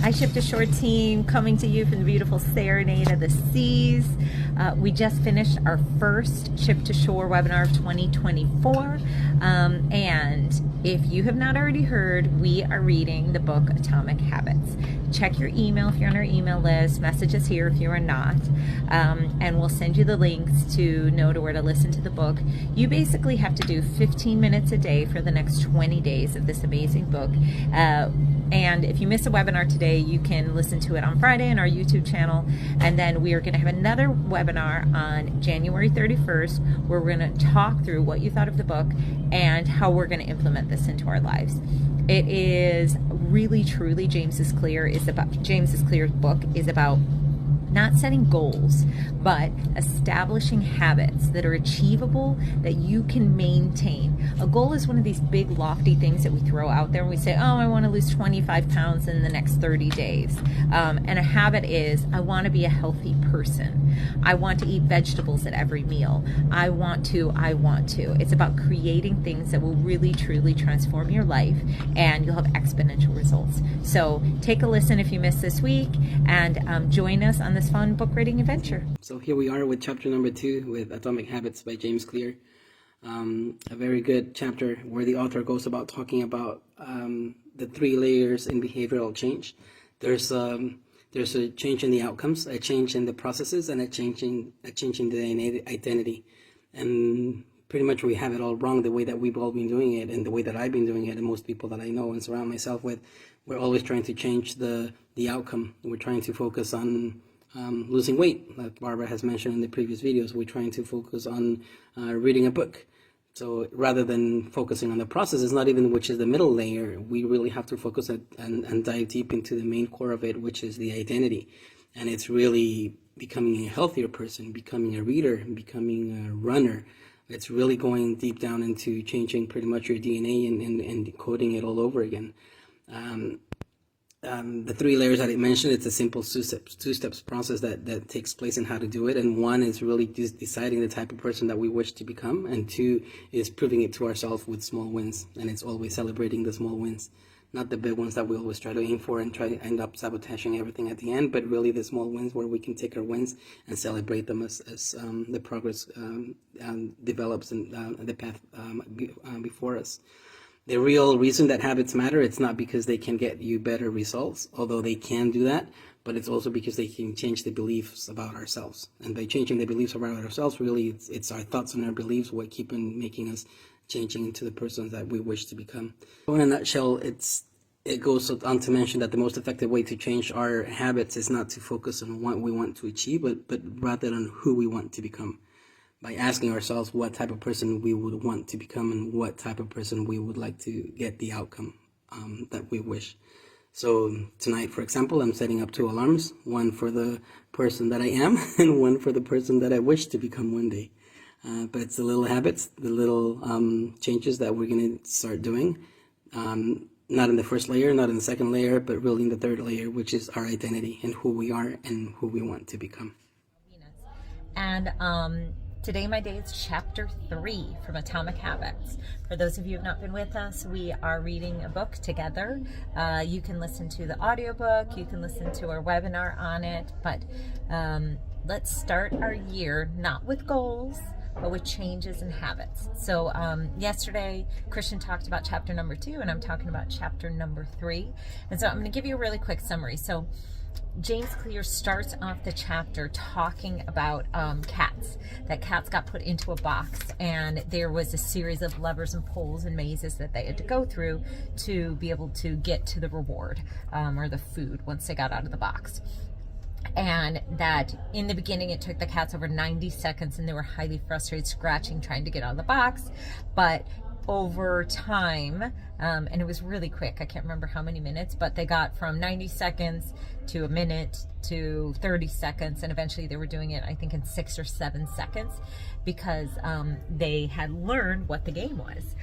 Hi, Ship2Shore team, coming to you from the beautiful Serenade of the Seas. We just finished our first Ship2Shore webinar of 2024. And if you have not already heard, we are reading the book Atomic Habits. Check your email if you're on our email list, message us here if you are not, and we'll send you the links to know where to listen to the book. You basically have to do 15 minutes a day for the next 20 days of this amazing book. And if you miss a webinar today, you can listen to it on Friday on our YouTube channel. And then we are going to have another webinar on January 31st, where we're going to talk through what you thought of the book and how we're going to implement this into our lives. It is really, truly, James's Clear's book is about not setting goals, but establishing habits that are achievable, that you can maintain. A goal is one of these big, lofty things that we throw out there and we say, oh, I want to lose 25 pounds in the next 30 days. And a habit is, I want to be a healthy person. I want to eat vegetables at every meal. I want to. It's about creating things that will really, truly transform your life, and you'll have exponential results. So take a listen if you missed this week, and join us on this fun book reading adventure. So here we are with chapter number 2 with Atomic Habits by James Clear. A very good chapter where the author goes about talking about the 3 layers in behavioral change. There's a change in the outcomes, a change in the processes, and a change in the identity. And pretty much we have it all wrong, the way that we've all been doing it and the way that I've been doing it, and most people that I know and surround myself with. We're always trying to change the outcome. We're trying to focus on losing weight, like Barbara has mentioned in the previous videos. We're trying to focus on reading a book. So rather than focusing on the process, it's not even which is the middle layer. We really have to focus and dive deep into the main core of it, which is the identity. And it's really becoming a healthier person, becoming a reader, becoming a runner. It's really going deep down into changing pretty much your DNA and decoding it all over again. The 3 layers that I mentioned, it's a simple two steps process that takes place in how to do it. And 1 is really just deciding the type of person that we wish to become. And 2 is proving it to ourselves with small wins. And it's always celebrating the small wins, not the big ones that we always try to aim for and try to end up sabotaging everything at the end, but really the small wins where we can take our wins and celebrate them as the progress develops and the path before us. The real reason that habits matter, it's not because they can get you better results, although they can do that, but it's also because they can change the beliefs about ourselves. And by changing the beliefs about ourselves, really, it's our thoughts and our beliefs what keep on making us changing into the person that we wish to become. So in a nutshell, it goes on to mention that the most effective way to change our habits is not to focus on what we want to achieve, but rather on who we want to become. By asking ourselves what type of person we would want to become and what type of person we would like to get the outcome that we wish. So tonight, for example, I'm setting up 2 alarms, one for the person that I am and one for the person that I wish to become one day. But it's the little habits, the little changes that we're going to start doing. Not in the first layer, not in the second layer, but really in the 3rd layer, which is our identity and who we are and who we want to become. And today my day is chapter 3 from Atomic Habits. For those of you who have not been with us, we are reading a book together. You can listen to the audiobook, you can listen to our webinar on it, but let's start our year not with goals, but with changes and habits. So yesterday, Christian talked about chapter number 2, and I'm talking about chapter number 3. And so I'm going to give you a really quick summary. So James Clear starts off the chapter talking about cats. That cats got put into a box, and there was a series of levers and poles and mazes that they had to go through to be able to get to the reward or the food once they got out of the box. And that in the beginning it took the cats over 90 seconds, and they were highly frustrated, scratching, trying to get out of the box. But over time, and it was really quick, I can't remember how many minutes, but they got from 90 seconds to a minute to 30 seconds, and eventually they were doing it, I think, in 6 or 7 seconds, because they had learned what the game was.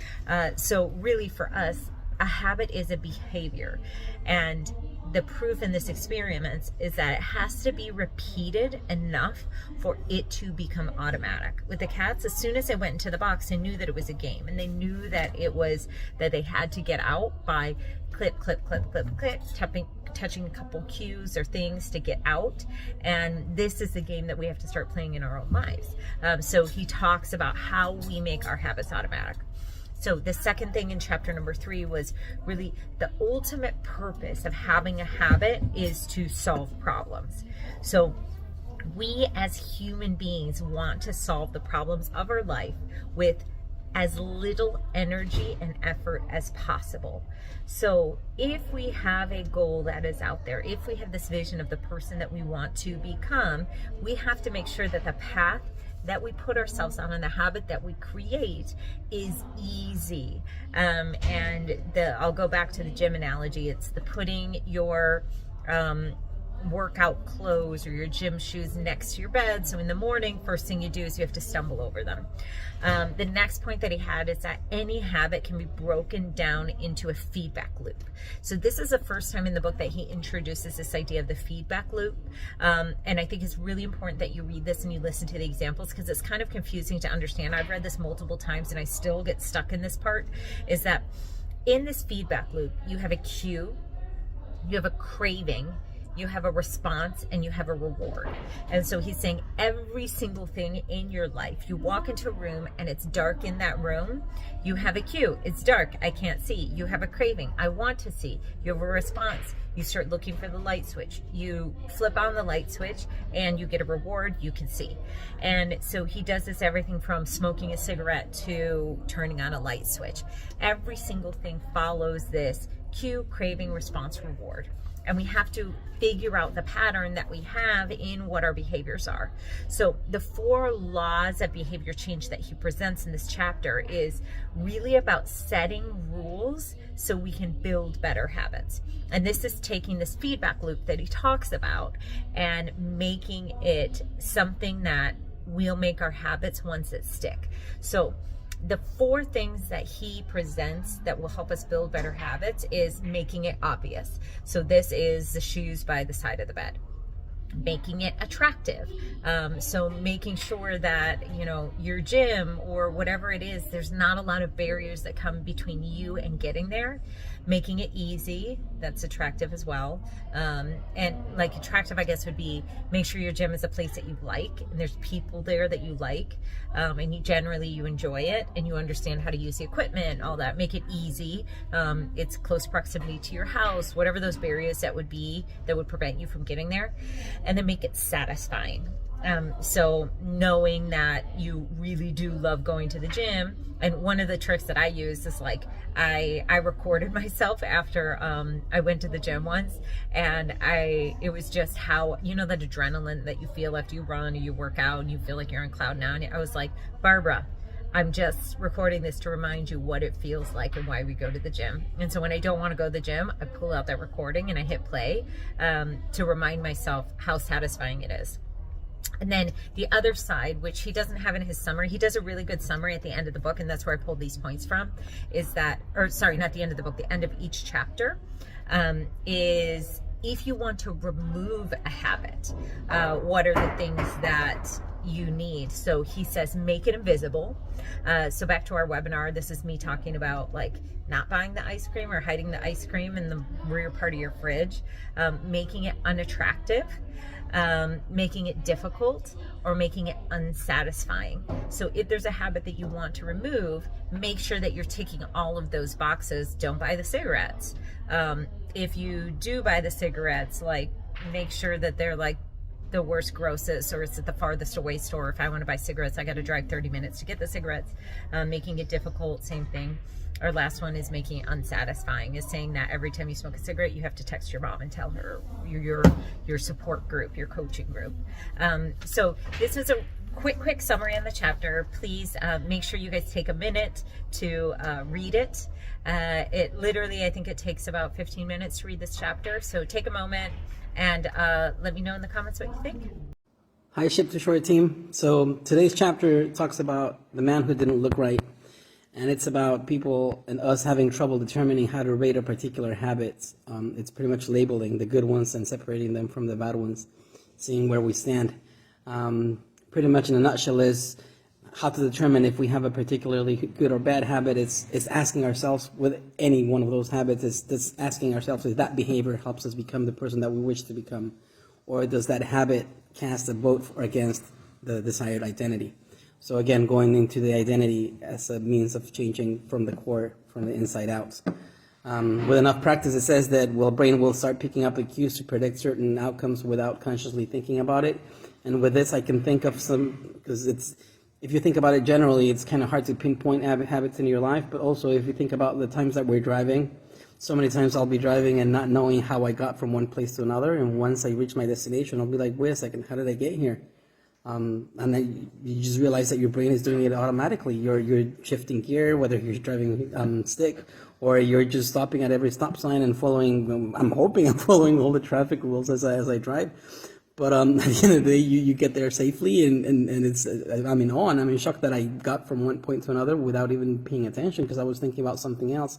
So really for us, a habit is a behavior, and the proof in this experiment is that it has to be repeated enough for it to become automatic. With the cats, as soon as they went into the box, they knew that it was a game, and they knew that it was that they had to get out by clip, clip, clip, clip, clip, touching a couple cues or things to get out. And this is the game that we have to start playing in our own lives. So he talks about how we make our habits automatic. So the second thing in chapter number 3 was really the ultimate purpose of having a habit is to solve problems. So we as human beings want to solve the problems of our life with as little energy and effort as possible. So if we have a goal that is out there, if we have this vision of the person that we want to become, we have to make sure that the path that we put ourselves on and the habit that we create is easy. I'll go back to the gym analogy. It's the putting your workout clothes or your gym shoes next to your bed. So in the morning, first thing you do is you have to stumble over them. The next point that he had is that any habit can be broken down into a feedback loop. So this is the first time in the book that he introduces this idea of the feedback loop. And I think it's really important that you read this and you listen to the examples, because it's kind of confusing to understand. I've read this multiple times and I still get stuck in this part, is that in this feedback loop, you have a cue, you have a craving, you have a response, and you have a reward. And so he's saying every single thing in your life, you walk into a room and it's dark in that room, you have a cue, it's dark, I can't see. You have a craving, I want to see. You have a response, you start looking for the light switch. You flip on the light switch and you get a reward, you can see. And so he does this everything from smoking a cigarette to turning on a light switch. Every single thing follows this cue, craving, response, reward. And we have to figure out the pattern that we have in what our behaviors are. So the 4 laws of behavior change that he presents in this chapter is really about setting rules so we can build better habits. And this is taking this feedback loop that he talks about and making it something that will make our habits ones that stick. So the 4 things that he presents that will help us build better habits is making it obvious. So this is the shoes by the side of the bed. Making it attractive. So making sure that, your gym or whatever it is, there's not a lot of barriers that come between you and getting there. Making it easy, that's attractive as well. And like attractive, I guess, would be make sure your gym is a place that you like and there's people there that you like, and you enjoy it and you understand how to use the equipment, all that. Make it easy. It's close proximity to your house, whatever those barriers that would be that would prevent you from getting there. And then make it satisfying. So knowing that you really do love going to the gym. And one of the tricks that I use is I recorded myself after I went to the gym once, and it was just how, that adrenaline that you feel after you run or you work out and you feel like you're on cloud nine. I was like, Barbara, I'm just recording this to remind you what it feels like and why we go to the gym. And so when I don't want to go to the gym, I pull out that recording and I hit play to remind myself how satisfying it is. And then the other side, which he doesn't have in his summary, he does a really good summary at the end of the book, and that's where I pulled these points from, not the end of the book, the end of each chapter, is if you want to remove a habit, what are the things that you need? So he says, make it invisible. So back to our webinar, this is me talking about not buying the ice cream or hiding the ice cream in the rear part of your fridge, making it unattractive, making it difficult, or making it unsatisfying. So if there's a habit that you want to remove, make sure that you're ticking all of those boxes. Don't buy the cigarettes. If you do buy the cigarettes, make sure that they're the worst, grossest, or it's at the farthest away store. If I want to buy cigarettes, I got to drive 30 minutes to get the cigarettes. Making it difficult, same thing. Our last one is making it unsatisfying, is saying that every time you smoke a cigarette, you have to text your mom and tell her your support group, your coaching group. So this is a quick summary on the chapter. Please make sure you guys take a minute to read it. It literally, I think it takes about 15 minutes to read this chapter. So take a moment and let me know in the comments what you think. Hi, Ship2Shore team. So today's chapter talks about the man who didn't look right. And it's about people and us having trouble determining how to rate a particular habits. It's pretty much labeling the good ones and separating them from the bad ones, seeing where we stand. Pretty much in a nutshell is how to determine if we have a particularly good or bad habit is asking ourselves with any one of those habits is asking ourselves if that behavior helps us become the person that we wish to become, or does that habit cast a vote against the desired identity. So again, going into the identity as a means of changing from the core, from the inside out. With enough practice, it says that brain will start picking up the cues to predict certain outcomes without consciously thinking about it. And with this, I can think of some, because if you think about it generally, it's kind of hard to pinpoint habits in your life. But also, if you think about the times that we're driving, so many times I'll be driving and not knowing how I got from one place to another. And once I reach my destination, I'll be like, wait a second, how did I get here? And then you just realize that your brain is doing it automatically. You're shifting gear, whether you're driving stick, or you're just stopping at every stop sign and following. I'm hoping I'm following all the traffic rules as I drive. But at the end of the day, you get there safely, and it's I'm in awe and I'm in shock that I got from one point to another without even paying attention because I was thinking about something else.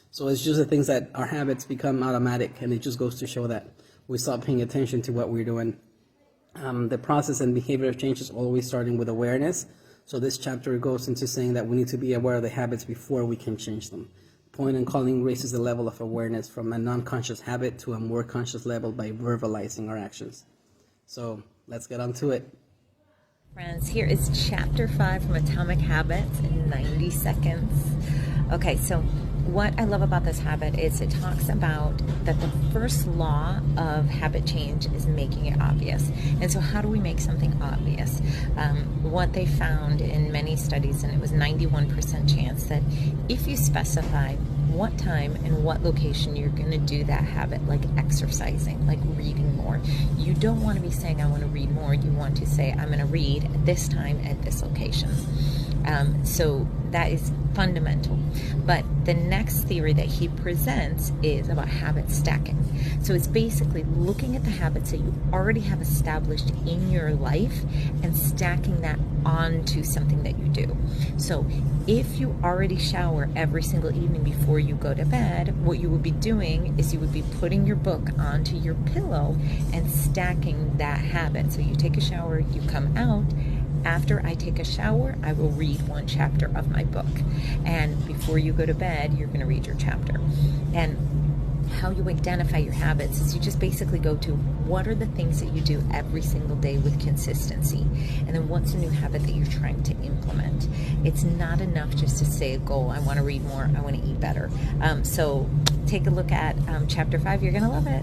So it's just the things that our habits become automatic, and it just goes to show that we stop paying attention to what we're doing. The process and behavior of change is always starting with awareness. So this chapter goes into saying that we need to be aware of the habits before we can change them. Point and calling raises the level of awareness from a non-conscious habit to a more conscious level by verbalizing our actions. So let's get on to it. Friends, here is chapter 5 from Atomic Habits in 90 seconds. Okay, so what I love about this habit is it talks about that the first law of habit change is making it obvious. And so how do we make something obvious? What they found in many studies, and it was 91% chance, that if you specify what time and what location you're going to do that habit, like exercising, like reading more. You don't want to be saying, I want to read more. You want to say, I'm going to read at this time at this location. So that is fundamental. But the next theory that he presents is about habit stacking. So it's basically looking at the habits that you already have established in your life and stacking that onto something that you do. So if you already shower every single evening before you go to bed, what you would be doing is you would be putting your book onto your pillow and stacking that habit. So you take a shower, you come out. After I take a shower, I will read one chapter of my book. And before you go to bed, you're going to read your chapter. And how you identify your habits is you just basically go to what are the things that you do every single day with consistency, and then what's a new habit that you're trying to implement. It's not enough just to say a goal, I want to read more, I want to eat better. So take a look at chapter 5, you're going to love it.